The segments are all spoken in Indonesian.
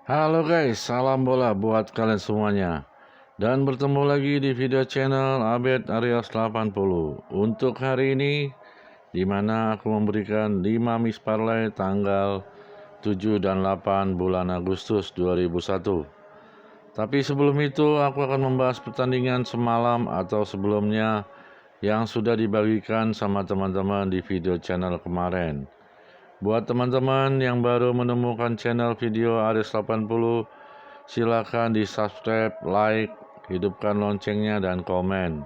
Halo guys, salam bola buat kalian semuanya. Dan bertemu lagi di video channel Abed Arias 80. Untuk hari ini, di mana aku memberikan 5 mix parlay tanggal 7 dan 8 bulan Agustus 2001. Tapi sebelum itu, aku akan membahas pertandingan semalam atau sebelumnya yang sudah dibagikan sama teman-teman di video channel kemarin. Buat teman-teman yang baru menemukan channel video Aris 80, silakan di subscribe, like, hidupkan loncengnya dan komen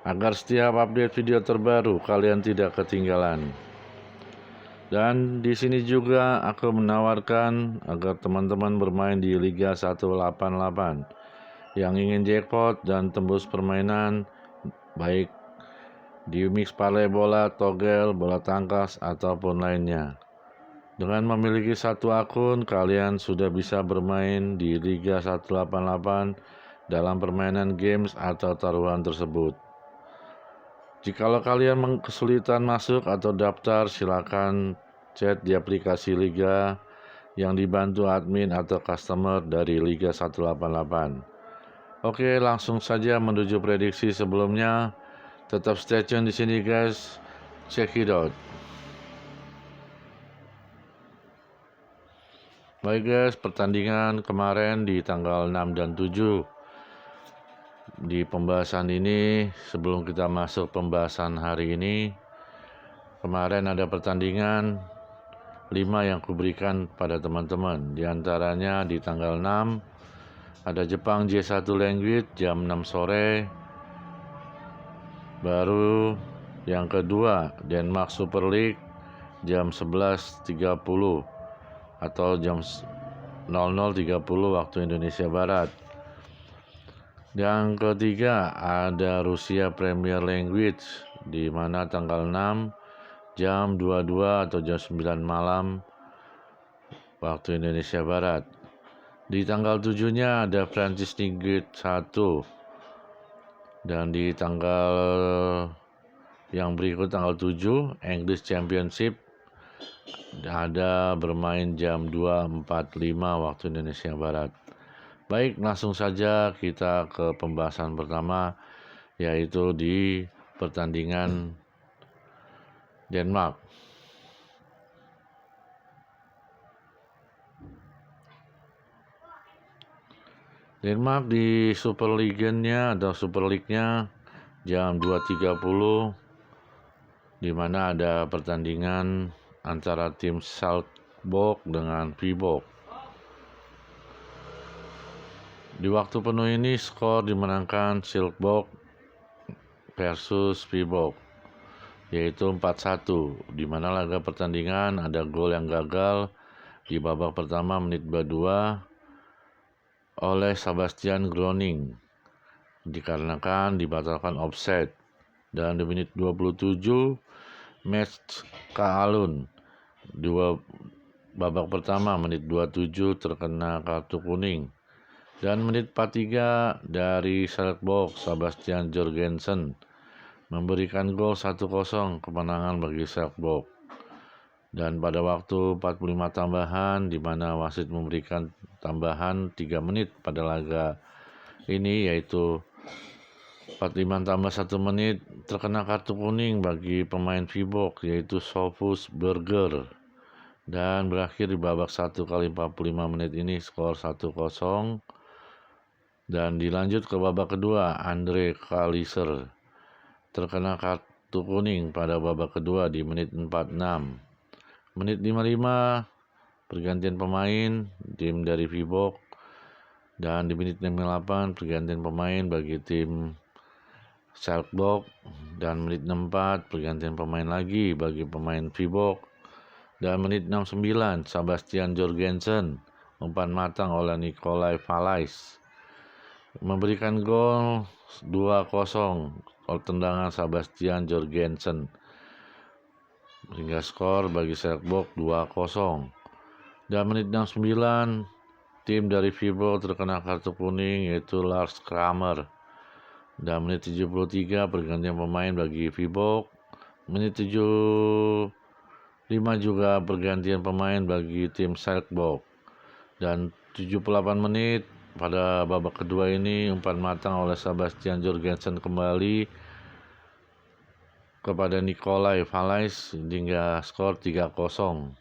agar setiap update video terbaru kalian tidak ketinggalan. Dan di sini juga aku menawarkan agar teman-teman bermain di Liga 188 yang ingin jackpot dan tembus permainan baik di mix parlay bola, togel, bola tangkas ataupun lainnya. Dengan memiliki satu akun, kalian sudah bisa bermain di Liga 188 dalam permainan games atau taruhan tersebut. Jikalau kalian kesulitan masuk atau daftar, silakan chat di aplikasi Liga yang dibantu admin atau customer dari Liga 188. Oke, langsung saja menuju prediksi sebelumnya. Tetap stay tune di sini guys. Check it out. Baik guys, pertandingan kemarin di tanggal 6 dan 7. Di pembahasan ini, sebelum kita masuk pembahasan hari ini, kemarin ada pertandingan 5 yang kuberikan pada teman-teman. Di antaranya di tanggal 6, ada Jepang J1 Language jam 6 sore. Baru yang kedua, Denmark Super League jam 11.30 atau jam 00.30 waktu Indonesia Barat. Yang ketiga ada Rusia Premier Language di mana tanggal 6 jam 22 atau jam 9 malam waktu Indonesia Barat. Di tanggal 7-nya ada Prancis Ligue 1. Dan di tanggal yang berikut tanggal 7 English Championship ada bermain jam 2.45 waktu Indonesia Barat. Baik, langsung saja kita ke pembahasan pertama, yaitu di pertandingan Denmark. Denmark di Super League-nya atau Super League-nya jam 2.30, di mana ada pertandingan antara tim Salzburg dengan Viborg. Di waktu penuh ini skor dimenangkan Salzburg versus Viborg, yaitu 4-1, di mana laga pertandingan ada gol yang gagal di babak pertama menit 22 oleh Sebastian Groning dikarenakan dibatalkan offside, dan di menit 27 Mats Kaalund babak pertama menit 27 terkena kartu kuning, dan menit 43 dari Salzburg Sebastian Jorgensen memberikan gol 1-0 kemenangan bagi Salzburg. Dan pada waktu 45 tambahan, di mana wasit memberikan tambahan 3 menit pada laga ini, yaitu 45 tambah 1 menit, terkena kartu kuning bagi pemain Viborg yaitu Sofus Berger. Dan berakhir di babak 1 kali 45 menit ini skor 1-0. Dan dilanjut ke babak kedua, Andre Kaliser terkena kartu kuning pada babak kedua di menit 46. Menit 55 pergantian pemain tim dari Viborg, dan di menit 58 pergantian pemain bagi tim Salzburg, dan menit 64 pergantian pemain lagi bagi pemain Viborg, dan menit 69 Sebastian Jorgensen umpan matang oleh Nikolai Valais memberikan gol 2-0 oleh tendangan Sebastian Jorgensen, sehingga skor bagi Salzburg 2-0. Dan menit 69 tim dari Viborg terkena kartu kuning yaitu Lars Kramer. Dan menit 73 pergantian pemain bagi Viborg. Menit 75 juga pergantian pemain bagi tim Salzburg. Dan 78 menit pada babak kedua ini umpan matang oleh Sebastian Jorgensen kembali kepada Nikolai Valais hingga skor 3-0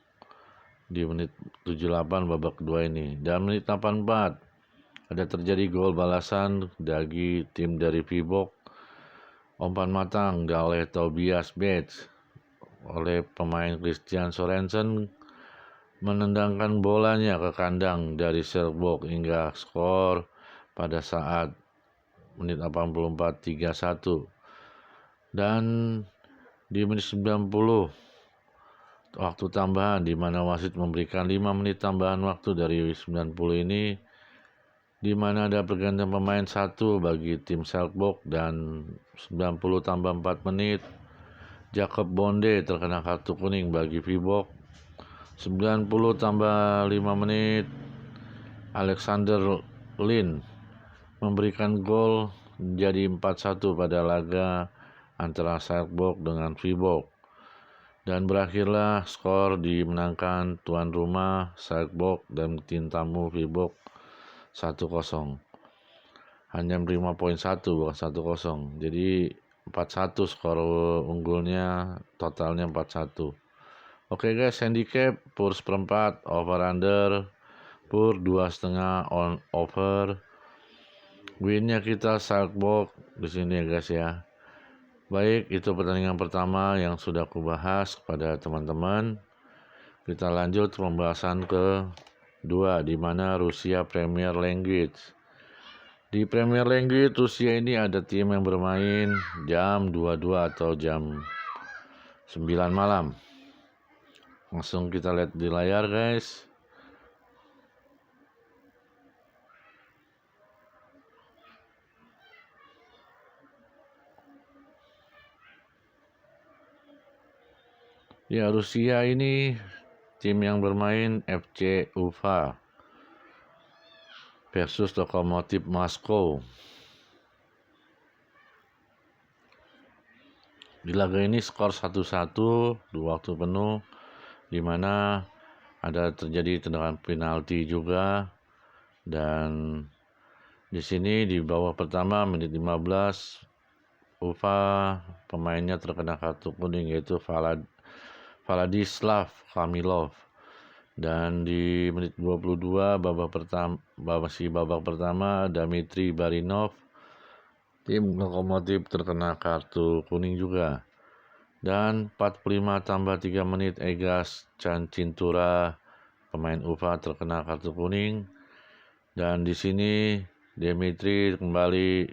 di menit 78 babak kedua ini. Dan menit 84 ada terjadi gol balasan dari tim dari Vibok. Umpan matang oleh Tobias Bates oleh pemain Christian Sorensen menendangkan bolanya ke kandang dari Selkirk hingga skor pada saat menit 84 3-1. Dan di menit 90 waktu tambahan di mana wasit memberikan 5 menit tambahan waktu dari 90 ini, di mana ada pergantian pemain 1 bagi tim Selkirk, dan 90 tambah 4 menit Jacob Bonde terkena kartu kuning bagi Vibok. 90 tambah 5 menit Alexander Lin memberikan gol menjadi 4-1 pada laga antara Selkirk dengan Vibok. Dan berakhirlah skor dimenangkan tuan rumah Selkirk dan tim tamu Vibok 1-0. Hanya menerima poin 1 bukan 1-0. Jadi 4-1 skor unggulnya, totalnya 4-1. Oke guys, handicap pur seperempat, over under, pur 2,5 on over. Winnya kita Selkirk di sini ya guys ya. Baik, itu pertandingan pertama yang sudah aku bahas kepada teman-teman. Kita lanjut pembahasan kedua, di mana Rusia Premier League. Di Premier League Rusia ini ada tim yang bermain jam 22 atau jam 9 malam. Langsung kita lihat di layar guys. Ya, Rusia ini tim yang bermain FC Ufa versus Lokomotiv Moskow. Di laga ini skor 1-1 di waktu penuh, di mana ada terjadi tendangan penalti juga. Dan di sini di babak pertama menit 15 Ufa pemainnya terkena kartu kuning, yaitu Vladislav Kamilov. Dan di menit 22 babak pertama Dmitry Barinov tim Lokomotiv terkena kartu kuning juga. Dan 45 tambah 3 menit Egas Cancintura pemain Ufa terkena kartu kuning. Dan di sini Dmitry kembali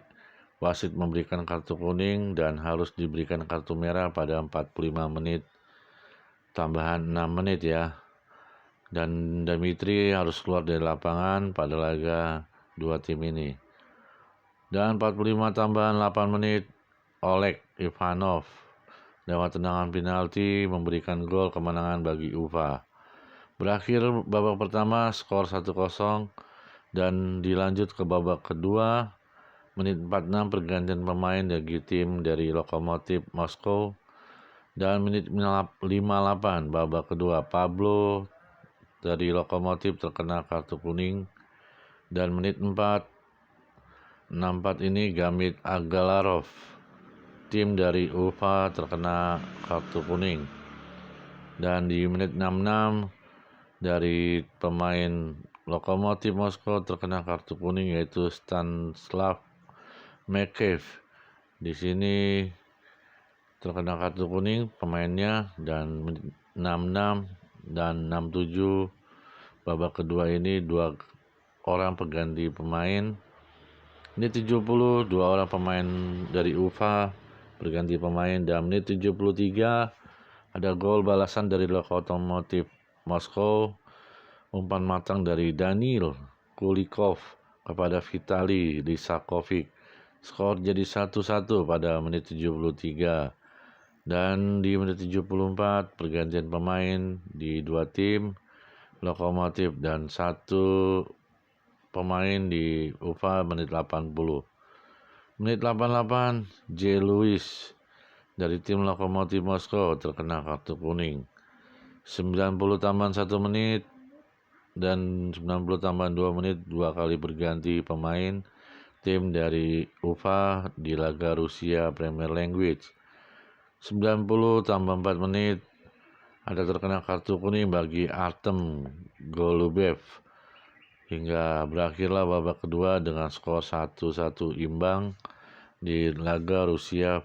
wasit memberikan kartu kuning dan harus diberikan kartu merah pada 45 menit tambahan 6 menit ya. Dan Dmitry harus keluar dari lapangan pada laga dua tim ini. Dan 45 tambahan 8 menit Oleg Ivanov lewat tendangan penalti memberikan gol kemenangan bagi Ufa. Berakhir babak pertama skor 1-0 dan dilanjut ke babak kedua. Menit 46 pergantian pemain bagi tim dari Lokomotiv Moskow. Dan menit 58 babak kedua Pablo dari Lokomotiv terkena kartu kuning. Dan menit 64 ini Gamit Agalarov tim dari Ufa terkena kartu kuning. Dan di menit 66 dari pemain Lokomotiv Moskow terkena kartu kuning, yaitu Stanislav Mekev. Di sini terkena kartu kuning pemainnya. Dan menit 66 dan 67 babak kedua ini dua orang pengganti pemain. Menit 70 dua orang pemain dari Ufa berganti pemain. Dan menit 73 ada gol balasan dari Lokomotiv Moskow. Umpan matang dari Danil Kulikov kepada Vitali Lisakovic. Skor jadi 1-1 pada menit 73. Dan di menit 74 pergantian pemain di dua tim Lokomotiv dan satu pemain di Ufa menit 80. Menit 88 J. Lewis dari tim Lokomotiv Moskow terkena kartu kuning. 90 tambahan 1 menit dan 90 tambah 2 menit 2 kali berganti pemain tim dari UFA di laga Rusia Premier League. 90 tambah 4 menit ada terkena kartu kuning bagi Artem Golubev hingga berakhirlah babak kedua dengan skor 1-1 imbang di laga Rusia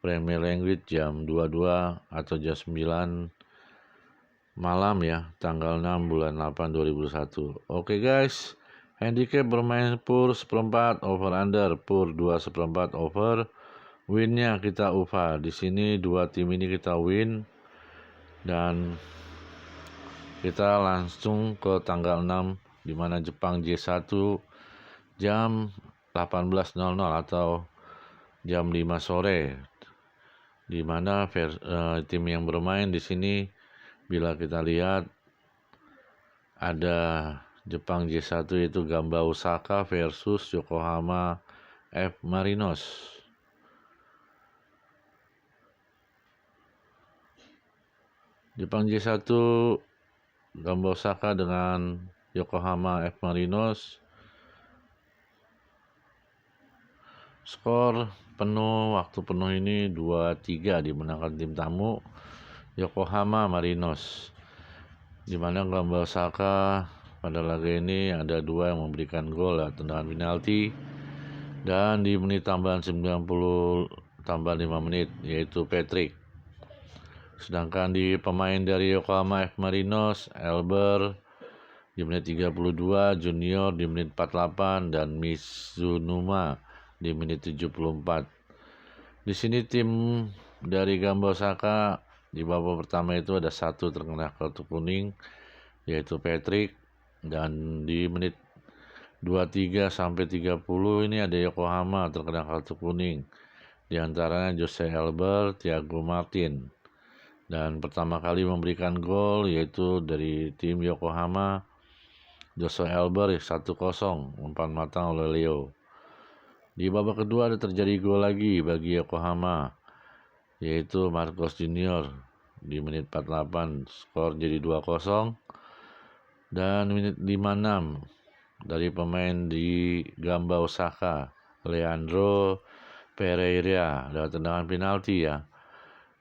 Premier League jam 22 atau jam 9 malam ya, tanggal 6 bulan 8 2021. Oke guys, handicap bermain pur seperempat, over under pur 2/4 over. Winnya kita UFA. Di sini dua tim ini kita win dan kita langsung ke tanggal 6 di mana Jepang J1 jam 18.00 atau jam 5 sore. Di mana tim yang bermain di sini bila kita lihat ada Jepang J1 yaitu Gamba Osaka versus Yokohama F Marinos. Jepang J1 Gamba Osaka dengan Yokohama F Marinos. Skor penuh, waktu penuh ini 2-3 dimenangkan tim tamu Yokohama Marinos. Di mana Gamba Osaka pada laga ini ada 2 yang memberikan gol ya, tendangan penalti dan di menit tambahan 90 tambah 5 menit yaitu Patrick. Sedangkan di pemain dari Yokohama F Marinos, Elber di menit 32, Junior di menit 48 dan Mizunuma di menit 74. Di sini tim dari Gamba Osaka di babak pertama itu ada 1 terkena kartu kuning yaitu Patrick, dan di menit 23 sampai 30 ini ada Yokohama terkena kartu kuning. Di antaranya Jose Elber, Thiago Martin. Dan pertama kali memberikan gol yaitu dari tim Yokohama Jose Elber 1-0 umpan matang oleh Leo. Di babak kedua ada terjadi gol lagi bagi Yokohama yaitu Marcos Junior di menit 48, skor jadi 2-0. Dan menit 56 dari pemain di Gamba Osaka, Leandro Pereira lewat tendangan penalti ya.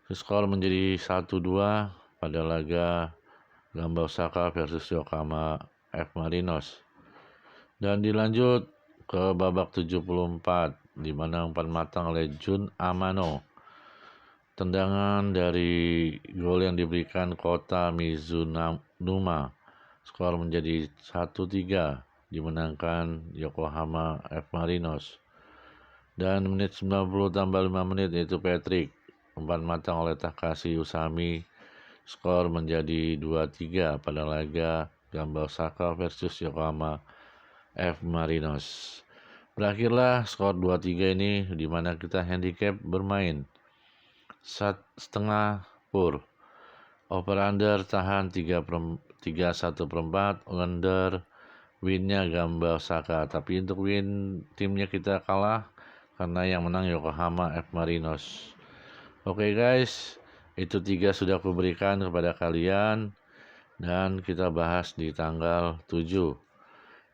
Skor menjadi 1-2 pada laga Gamba Osaka versus Yokohama F Marinos. Dan dilanjut ke babak 74 di mana umpan matang oleh Jun Amano. Tendangan dari gol yang diberikan Kota Mizunuma. Skor menjadi 1-3 dimenangkan Yokohama F Marinos. Dan menit 90 tambah 5 menit yaitu Patrick. Umpan matang oleh Takashi Usami. Skor menjadi 2-3 pada laga Gamba Osaka versus Yokohama F Marinos. Berakhirlah skor 2-3 ini di mana kita handicap bermain 1/2 pur. Over under tahan 3/1/4, under winnya Gamba Osaka. Tapi untuk win timnya kita kalah karena yang menang Yokohama F Marinos. Oke guys, itu 3 sudah aku berikan kepada kalian dan kita bahas di tanggal 7.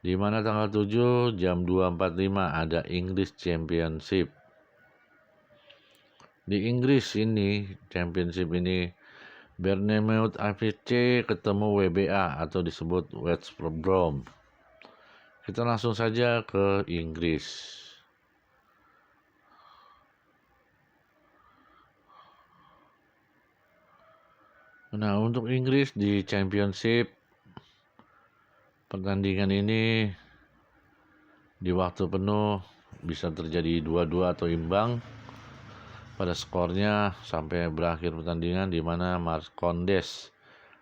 Di mana tanggal 7 jam 2.45 ada English Championship. Di Inggris ini, Championship ini Bournemouth FC ketemu WBA atau disebut West Brom. Kita langsung saja ke Inggris. Nah, untuk Inggris di Championship pertandingan ini di waktu penuh bisa terjadi 2-2 atau imbang pada skornya sampai berakhir pertandingan di mana Marcondes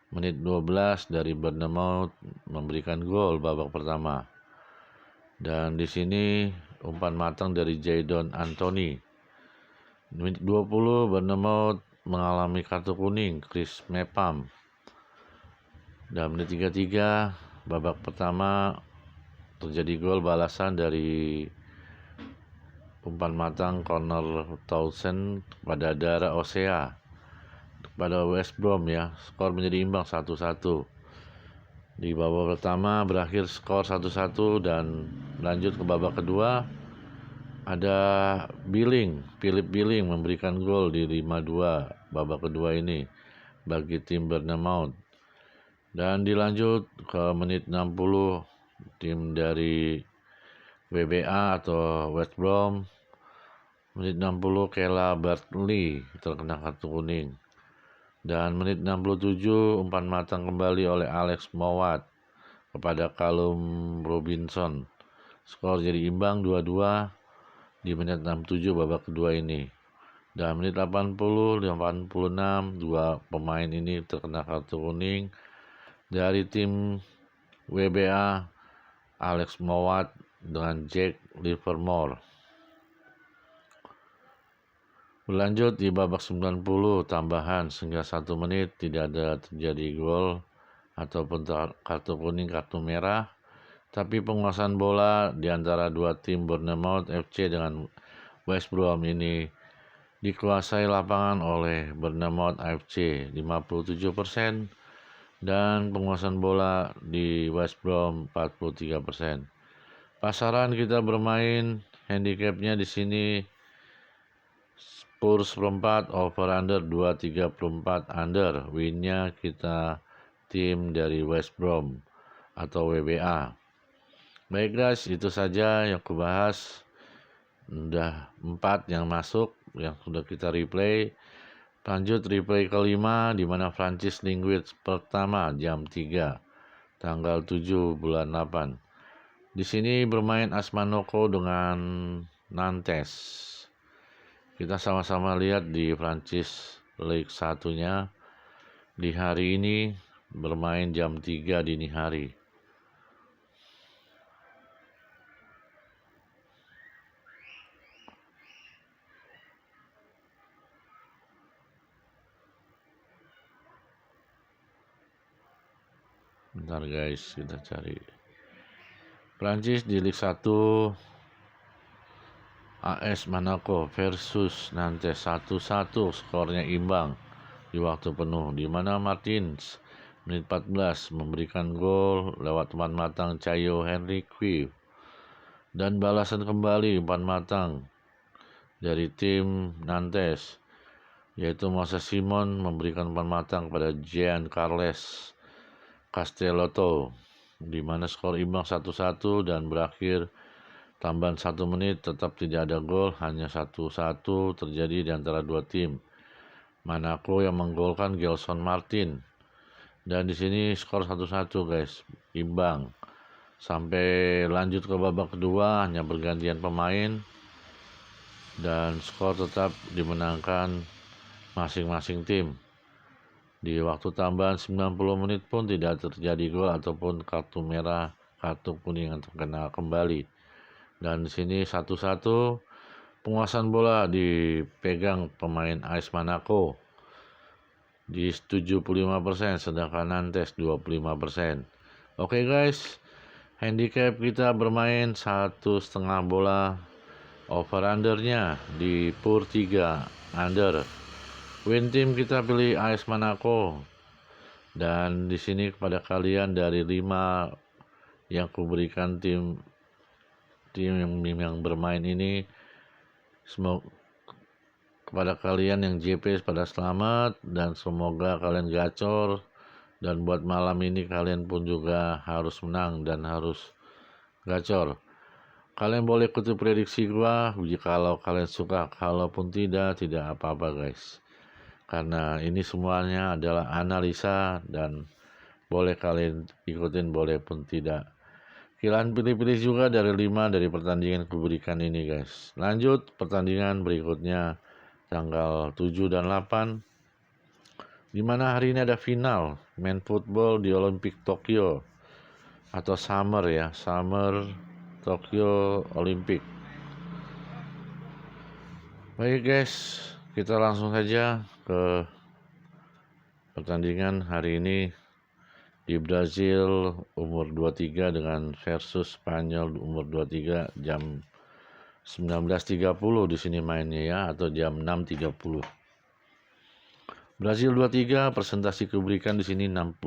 menit 12 dari Bournemouth memberikan gol babak pertama. Dan di sini umpan matang dari Jadon Anthony. Menit 20 Bournemouth mengalami kartu kuning Chris Mepham. Dan menit 33 babak pertama terjadi gol balasan dari umpan matang Connor Townsend pada Dara Osea pada West Brom ya. Skor menjadi imbang 1-1. Di babak pertama berakhir skor 1-1 dan lanjut ke babak kedua. Ada Philip Billing memberikan gol di 5-2 babak kedua ini bagi tim Bournemouth. Dan dilanjut ke menit 60, tim dari WBA atau West Brom, menit 60 Kela Bartley terkena kartu kuning. Dan menit 67 umpan matang kembali oleh Alex Mowat kepada Callum Robinson. Skor jadi imbang 2-2 di menit 67 babak kedua ini. Dan menit 80, 86 dua pemain ini terkena kartu kuning dari tim WBA, Alex Mowat dengan Jack Livermore. Berlanjut di babak 90 tambahan sehingga 1 menit tidak ada terjadi gol ataupun kartu kuning, kartu merah. Tapi penguasaan bola di antara dua tim Bournemouth FC dengan West Brom ini dikuasai lapangan oleh Bournemouth FC 57% dan penguasaan bola di West Brom 43%. Pasaran kita bermain handicapnya di sini Spurs seperempat, over under 2.34 under. Winnya kita tim dari West Brom atau WBA. Baik guys, itu saja yang kubahas. Udah 4 yang masuk, yang sudah kita replay. Lanjut replay kelima di mana Francis Linguist pertama jam 3 tanggal 7 bulan 8. Di sini bermain Asmanoko dengan Nantes. Kita sama-sama lihat di Prancis Ligue 1-nya di hari ini bermain jam 3 dini hari. Bentar guys, kita cari. Prancis di Ligue 1 AS Monaco versus Nantes 1-1, skornya imbang di waktu penuh, di mana Martins menit 14 memberikan gol lewat umpan matang Caio Henry Quiv, dan balasan kembali umpan matang dari tim Nantes, yaitu Moses Simon memberikan umpan matang pada Jean Carles Castellotto, di mana skor imbang 1-1 dan berakhir tambahan 1 menit tetap tidak ada gol, hanya 1-1 terjadi di antara dua tim. Monaco yang menggolkan Gelson Martin. Dan di sini skor 1-1 guys, imbang. Sampai lanjut ke babak kedua hanya bergantian pemain dan skor tetap dimenangkan masing-masing tim. Di waktu tambahan 90 menit pun tidak terjadi gol ataupun kartu merah, kartu kuning yang terkena kembali. Dan di sini 1-1, penguasaan bola dipegang pemain AS Monaco di 75%, sedangkan Nantes 25%. Oke guys, handicap kita bermain 1,5 bola, over undernya di PUR 3 under. Win team kita pilih AS Monaco. Dan di sini kepada kalian dari 5 yang kuberikan tim yang bermain ini, semoga kepada kalian yang JP pada selamat dan semoga kalian gacor, dan buat malam ini kalian pun juga harus menang dan harus gacor. Kalian boleh ikuti prediksi gua kalau kalian suka, kalaupun tidak apa-apa guys, karena ini semuanya adalah analisa dan boleh kalian ikutin, boleh pun tidak. Kalian pilih-pilih juga dari 5 dari pertandingan kuberikan ini guys. Lanjut pertandingan berikutnya tanggal 7 dan 8, di mana hari ini ada final main football di Olympic Tokyo atau Summer Tokyo Olympic. Baik guys, kita langsung saja ke pertandingan hari ini. Di Brazil umur 23 dengan versus Spanyol umur 23 jam 19.30 di sini mainnya ya, atau jam 6.30. Brazil 23, presentasi kuberikan di sini 50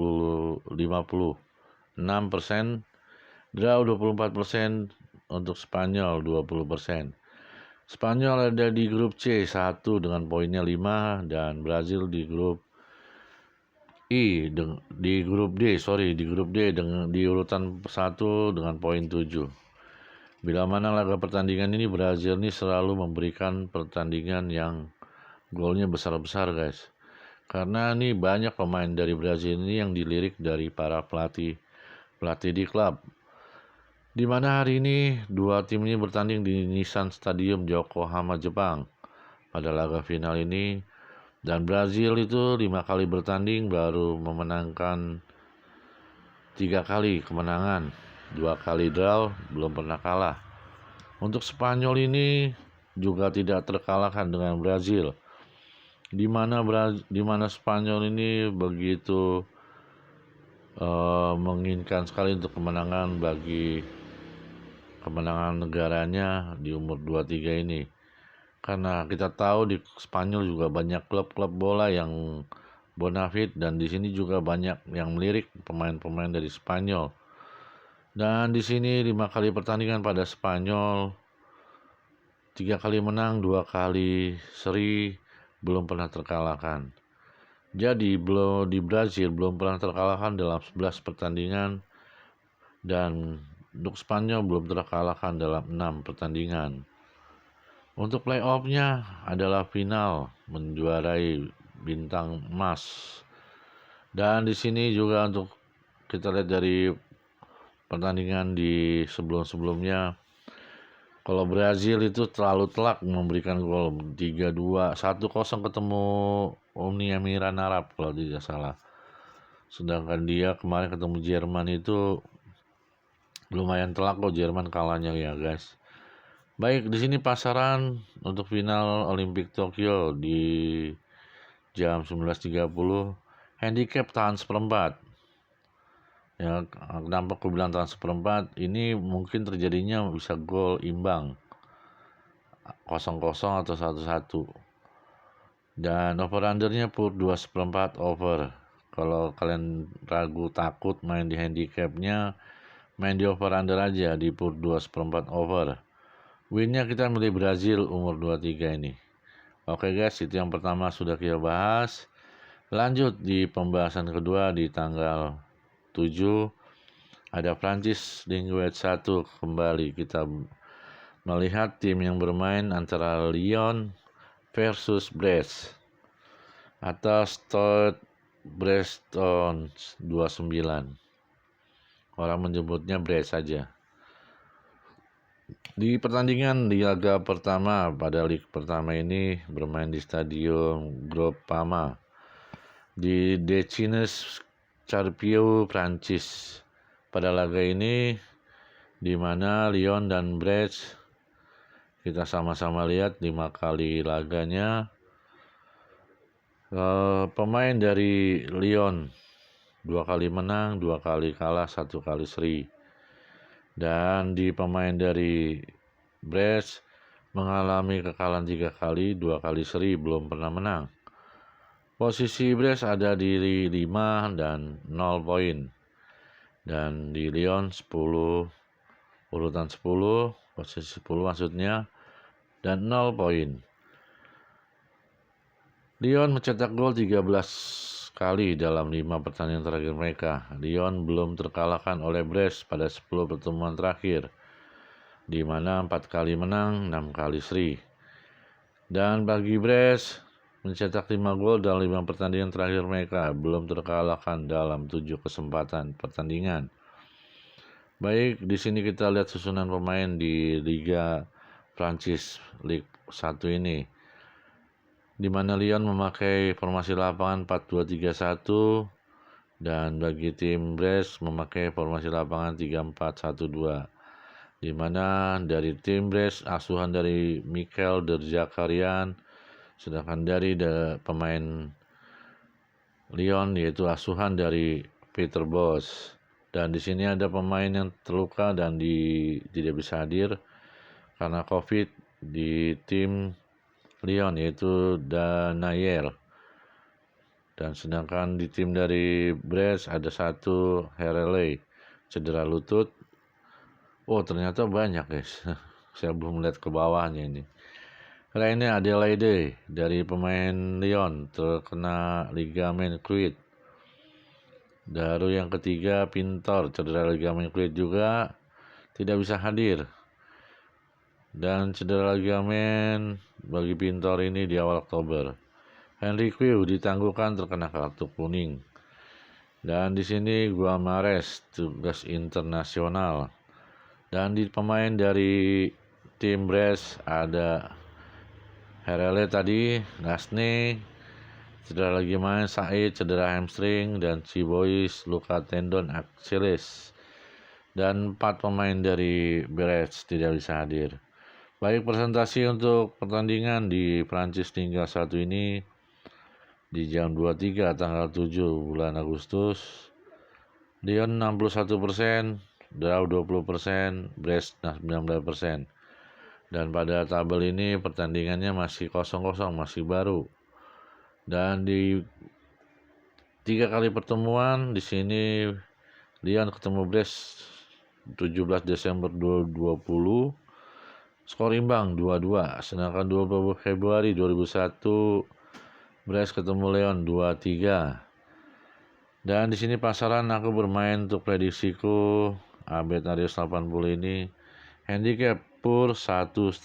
6%, draw 24%, untuk Spanyol 20%. Spanyol ada di grup C 1 dengan poinnya 5, dan Brazil di grup di grup D dengan di urutan 1 dengan poin 7. Bila mana laga pertandingan ini, Brazil ini selalu memberikan pertandingan yang golnya besar-besar, guys. Karena ini banyak pemain dari Brazil ini yang dilirik dari para pelatih di klub. Di mana hari ini dua tim ini bertanding di Nissan Stadium Yokohama, Jepang pada laga final ini. Dan Brazil itu 5 kali bertanding baru memenangkan 3 kali kemenangan, 2 kali draw, belum pernah kalah. Untuk Spanyol ini juga tidak terkalahkan dengan Brazil, di mana Spanyol ini begitu menginginkan sekali untuk kemenangan bagi kemenangan negaranya di umur 23 ini. Karena kita tahu di Spanyol juga banyak klub-klub bola yang bonafit, dan di sini juga banyak yang melirik pemain-pemain dari Spanyol. Dan di sini 5 kali pertandingan pada Spanyol, 3 kali menang, 2 kali seri, belum pernah terkalahkan. Jadi di Brazil belum pernah terkalahkan dalam 11 pertandingan, dan untuk Spanyol belum terkalahkan dalam 6 pertandingan. Untuk playoff-nya adalah final menjuarai bintang emas. Dan di sini juga untuk kita lihat dari pertandingan di sebelum-sebelumnya, kalau Brazil itu terlalu telak memberikan gol 3-2, 1-0 ketemu Uni Emirat Arab kalau tidak salah. Sedangkan dia kemarin ketemu Jerman itu lumayan telak kok Jerman kalahnya ya, guys. Baik, di sini pasaran untuk final Olimpik Tokyo di jam 19.30, handicap tahan seperempat. Ya, kenapa aku bilang tahan seperempat? Ini mungkin terjadinya bisa gol imbang 0-0 atau 1-1. Dan over undernya pur 2/4 over. Kalau kalian ragu takut main di handicapnya, main di over under aja di pur 2/4 over. Winnya kita milih Brazil umur 23 ini. Oke guys, itu yang pertama sudah kita bahas. Lanjut di pembahasan kedua di tanggal 7. Ada Prancis Linguet 1 kembali. Kita melihat tim yang bermain antara Lyon versus Brest atau Stade Brestogne 29. Orang menyebutnya Brest saja. Di pertandingan di laga pertama pada leg pertama ini bermain di Stadion Groupama di Decines Charpieu, Prancis. Pada laga ini di mana Lyon dan Brest kita sama-sama lihat 5 kali laganya. Pemain dari Lyon 2 kali menang, 2 kali kalah, 1 kali seri. Dan di pemain dari Brest mengalami kekalahan 3 kali, 2 kali seri, belum pernah menang. Posisi Brest ada di 5 dan 0 poin. Dan di Lyon 10, urutan 10, posisi 10 maksudnya, dan 0 poin. Lyon mencetak gol 13 kali dalam 5 pertandingan terakhir mereka. Lyon belum terkalahkan oleh Brest pada 10 pertemuan terakhir, di mana 4 kali menang, 6 kali seri. Dan bagi Brest mencetak 5 gol dalam 5 pertandingan terakhir mereka, belum terkalahkan dalam 7 kesempatan pertandingan. Baik, di sini kita lihat susunan pemain di Liga Prancis Ligue 1 ini, di mana Lyon memakai formasi lapangan 4-2-3-1, dan bagi tim Brest memakai formasi lapangan 3-4-1-2, di mana dari tim Brest asuhan dari Michael Derzakarian, sedangkan dari pemain Lyon yaitu asuhan dari Peter Bosz. Dan di sini ada pemain yang terluka dan tidak bisa hadir karena COVID di tim Lyon yaitu Danayer. Dan sedangkan di tim dari Brest ada 1 Herele. cedera lutut. Oh, ternyata banyak guys. Saya belum lihat ke bawahnya ini. Ini Adelaide dari pemain Lyon terkena ligamen kruit. Lalu yang ketiga Pintor cedera ligamen kruit juga, tidak bisa hadir. Dan cedera ligamen bagi Pintor ini di awal Oktober. Henry Quiu ditangguhkan terkena kartu kuning. Dan di sini Guimarães tugas internasional. Dan di pemain dari tim Brest ada Herele tadi, Gasne, cedera ligamen, Said cedera hamstring, dan Cibois luka tendon Achilles. Dan 4 pemain dari Brest tidak bisa hadir. Baik, presentasi untuk pertandingan di Prancis tinggal 1 ini di jam 23 tanggal 7 bulan Agustus. Lyon 61%, draw 20%, Brest 19%. Dan pada tabel ini pertandingannya masih kosong-kosong, masih baru. Dan di 3 kali pertemuan di sini Lyon ketemu Brest 17 Desember 2020, skor imbang 2-2. Sedangkan 20 Februari 2001 Brest ketemu Lyon 2-3. Dan di sini pasaran aku bermain untuk prediksiku Abed Arius 80 ini handicap pur 1,5,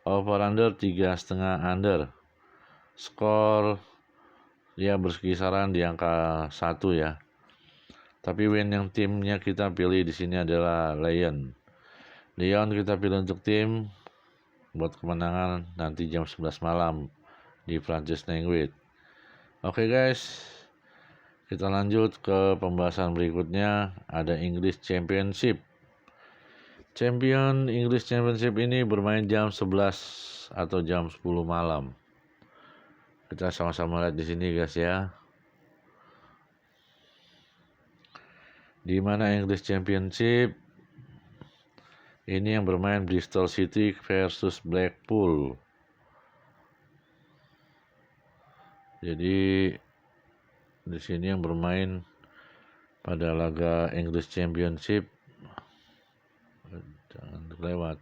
over under 3,5 under. Skor ya berkisaran di angka 1 ya. Tapi win yang timnya kita pilih di sini adalah Lyon kita pilih untuk tim buat kemenangan nanti jam 11 malam di Prancis Nengwit. Oke guys, kita lanjut ke pembahasan berikutnya. Ada English Championship. English Championship ini bermain jam 11 atau jam 10 malam. Kita sama-sama lihat di sini guys ya. Di mana English Championship ini yang bermain Bristol City versus Blackpool. Jadi di sini yang bermain pada laga English Championship, jangan terlewat.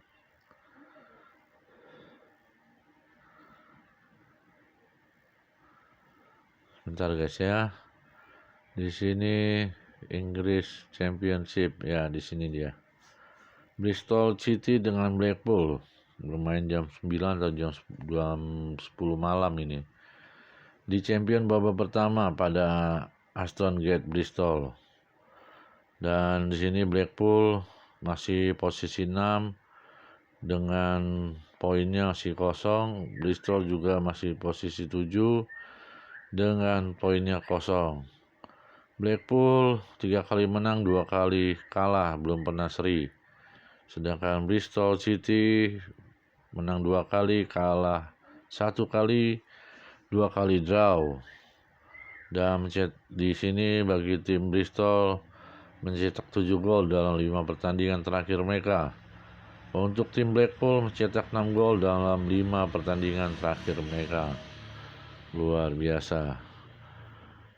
Bentar guys ya. Di sini English Championship ya, di sini dia. Bristol City dengan Blackpool bermain jam 9 atau jam 10 malam ini. Di champion babak pertama pada Ashton Gate Bristol. Dan di sini Blackpool masih posisi 6 dengan poinnya masih kosong. Bristol juga masih posisi 7 dengan poinnya kosong. Blackpool 3 kali menang, 2 kali kalah, belum pernah seri. Sedangkan Bristol City menang 2 kali, kalah 1 kali, 2 kali draw. Dan di sini bagi tim Bristol mencetak 7 gol dalam 5 pertandingan terakhir mereka. Untuk tim Blackpool mencetak 6 gol dalam 5 pertandingan terakhir mereka. Luar biasa.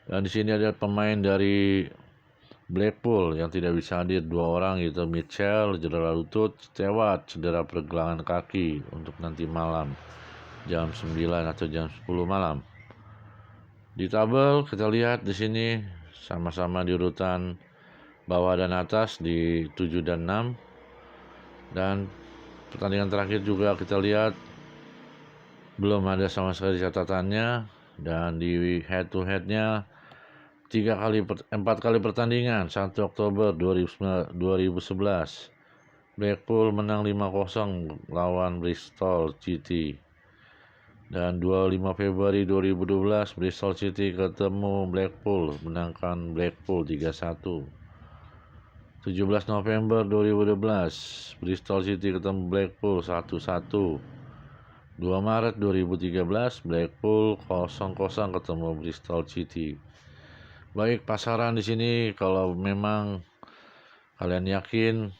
Dan di sini ada pemain dari Blackpool yang tidak bisa hadir 2 orang, yaitu Mitchell cedera lutut, Stewart cedera pergelangan kaki untuk nanti malam jam 9 atau jam 10 malam. Di tabel kita lihat di sini sama-sama di urutan bawah dan atas di 7 dan 6. Dan pertandingan terakhir juga kita lihat belum ada sama sekali catatannya. Dan di head to headnya 4 kali pertandingan 1 Oktober 2011 Blackpool menang 5-0 lawan Bristol City. Dan 25 Februari 2012 Bristol City ketemu Blackpool, menangkan Blackpool 3-1. 17 November 2012 Bristol City ketemu Blackpool 1-1. 2 Maret 2013 Blackpool 0-0 ketemu Bristol City. Baik, pasaran di sini kalau memang kalian yakin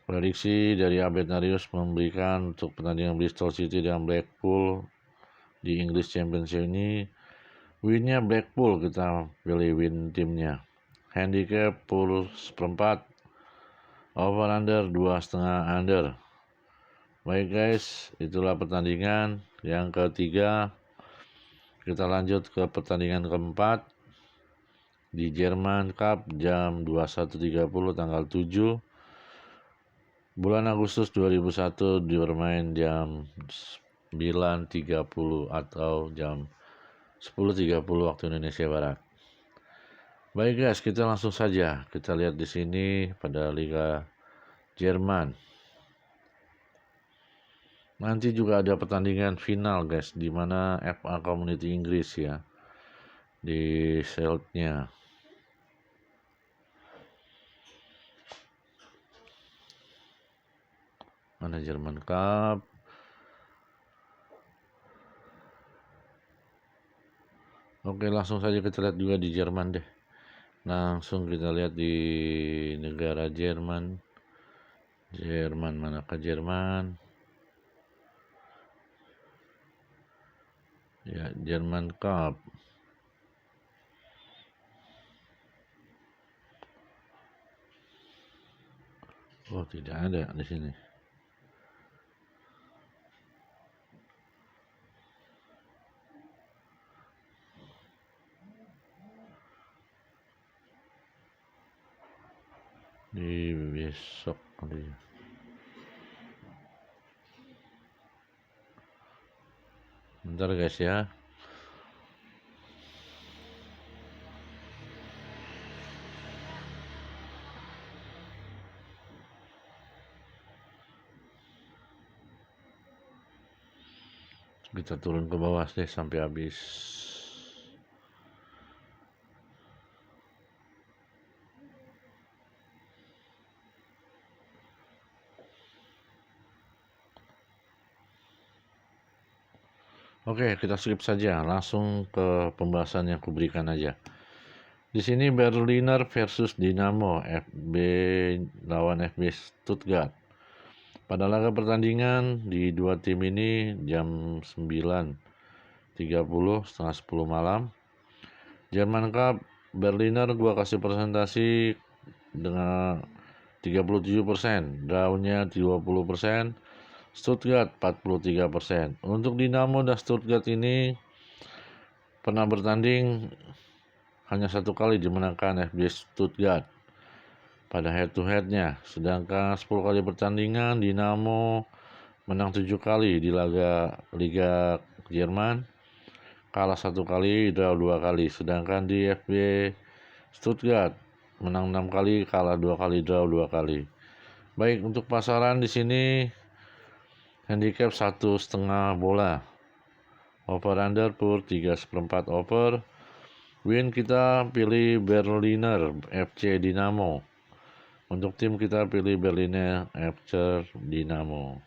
prediksi dari Abed Arius memberikan untuk pertandingan Bristol City dan Blackpool di English Championship ini winnya Blackpool, kita pilih win timnya. handicap full seperempat, over under 2,5 under. Baik guys, itulah pertandingan yang ketiga. Kita lanjut ke pertandingan keempat di Jerman Cup jam 21.30 tanggal 7 bulan Agustus 2001, bermain jam 9.30 atau jam 10.30 waktu Indonesia Barat. Baik guys, kita langsung saja kita lihat di sini pada Liga Jerman. Nanti juga ada pertandingan final guys, di mana FA Community Inggris ya, di Celtic-nya. Mana Jerman Cup? Oke, langsung saja kita lihat juga di Jerman deh. Langsung kita lihat di negara Jerman. Jerman, manakah Jerman? Ya, Jerman Cup. Oh, tidak ada di sini. Di besok kali ya. Bentar guys ya. Kita turun ke bawah deh sampai habis. Oke, kita skip saja, langsung ke pembahasan yang kuberikan aja. Di sini Berliner versus Dinamo, FB lawan FB Stuttgart. Pada laga pertandingan di dua tim ini jam 9.30, setengah 10 malam. Jerman Cup, Berliner gua kasih presentasi dengan 37%, draw-nya 20%, Stuttgart 43%. Untuk Dinamo dan Stuttgart ini pernah bertanding hanya satu kali dimenangkan FB Stuttgart pada head to headnya, sedangkan 10 kali pertandingan Dinamo menang 7 kali di laga Liga Jerman, kalah 1 kali, draw 2 kali, sedangkan di FB Stuttgart menang 6 kali, kalah 2 kali, draw 2 kali. Baik, untuk pasaran di sini handicap 1,5 bola, over under per 3/4 over. Win kita pilih Berliner FC Dinamo. Untuk tim kita pilih Berliner FC Dinamo.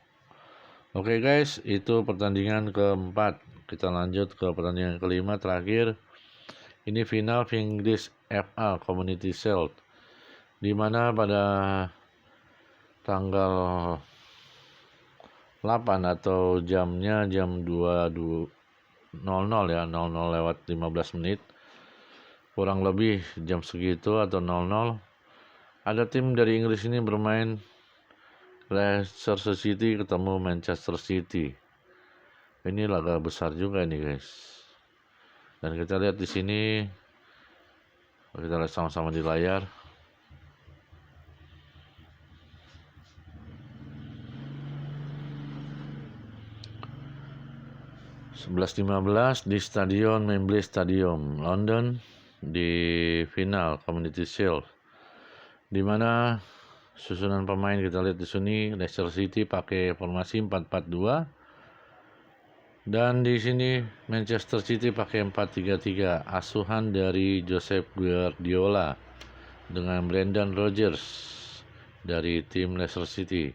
Oke guys, itu pertandingan keempat. Kita lanjut ke pertandingan kelima terakhir. Ini final English FA Community Shield, di mana pada tanggal 8 atau jamnya jam 22.00 ya, 00 lewat 15 menit. Kurang lebih jam segitu atau 00. Ada tim dari Inggris ini bermain Leicester City ketemu Manchester City. Ini laga besar juga nih guys. Dan kita lihat di sini, kita lihat sama-sama di layar. (11.15) di Stadion Wembley Stadium, London, di final Community Shield, di mana susunan pemain kita lihat di sini. Leicester City pakai formasi 4-4-2, dan di sini Manchester City pakai 4-3-3, asuhan dari Josep Guardiola dengan Brendan Rodgers dari tim Leicester City.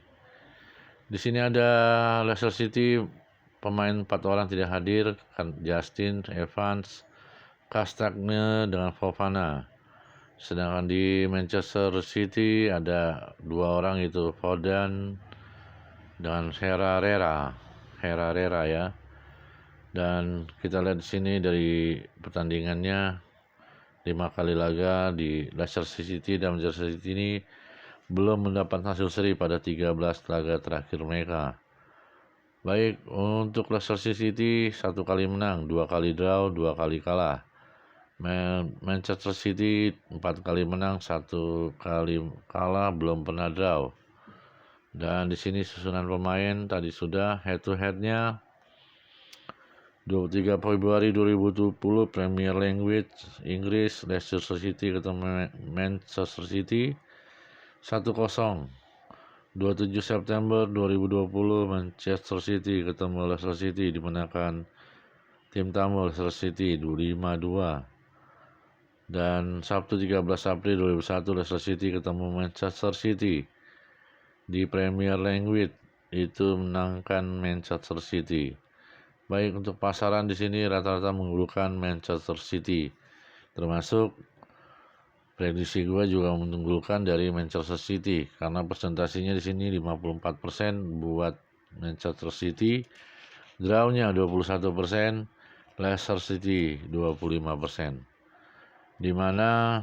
Di sini ada Leicester City pemain 4 orang tidak hadir, Justin Evans, Castagne dengan Fofana. Sedangkan di Manchester City ada 2 orang, itu Foden dan Herrera ya. Dan kita lihat di sini dari pertandingannya, 5 kali laga di Leicester City dan Manchester City ini belum mendapat hasil seri pada 13 laga terakhir mereka. Baik, untuk Leicester City 1 kali menang, 2 kali draw, 2 kali kalah. Manchester City 4 kali menang, 1 kali kalah, belum pernah draw. Dan di sini susunan pemain tadi sudah head to headnya 23 Februari 2020 Premier League Inggris Leicester City ketemu Manchester City 1-0. 27 September 2020 Manchester City ketemu Leicester City dimenangkan tim tamu Leicester City 5-2. Dan Sabtu 13 April 2001 Leicester City ketemu Manchester City di Premier League itu menangkan Manchester City. Baik, untuk pasaran di sini rata-rata mengunggulkan Manchester City. Termasuk prediksi gue juga mengunggulkan dari Manchester City karena presentasinya di sini 54% buat Manchester City, draw-nya 21%, Leicester City 25%. Di mana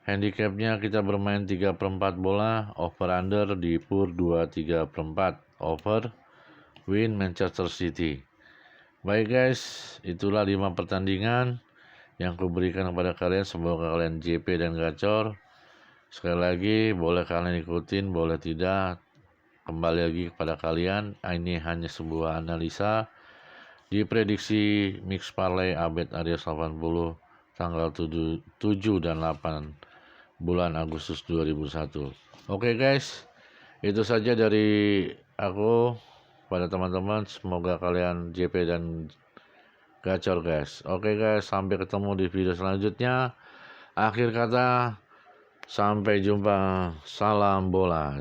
handicapnya kita bermain 3/4 bola, over under di PUR 23/4, over win Manchester City. Baik guys, itulah 5 pertandingan yang kuberikan kepada kalian. Semoga kalian JP dan gacor. Sekali lagi, boleh kalian ikutin, boleh tidak, kembali lagi kepada kalian. Ini hanya sebuah analisa di prediksi mix parlay Abed Aries 80 tanggal 7 dan 8 bulan Agustus 2001. Oke guys, itu saja dari aku pada teman-teman. Semoga kalian JP dan gacor guys. Oke guys, sampai ketemu di video selanjutnya. Akhir kata, sampai jumpa. Salam bola.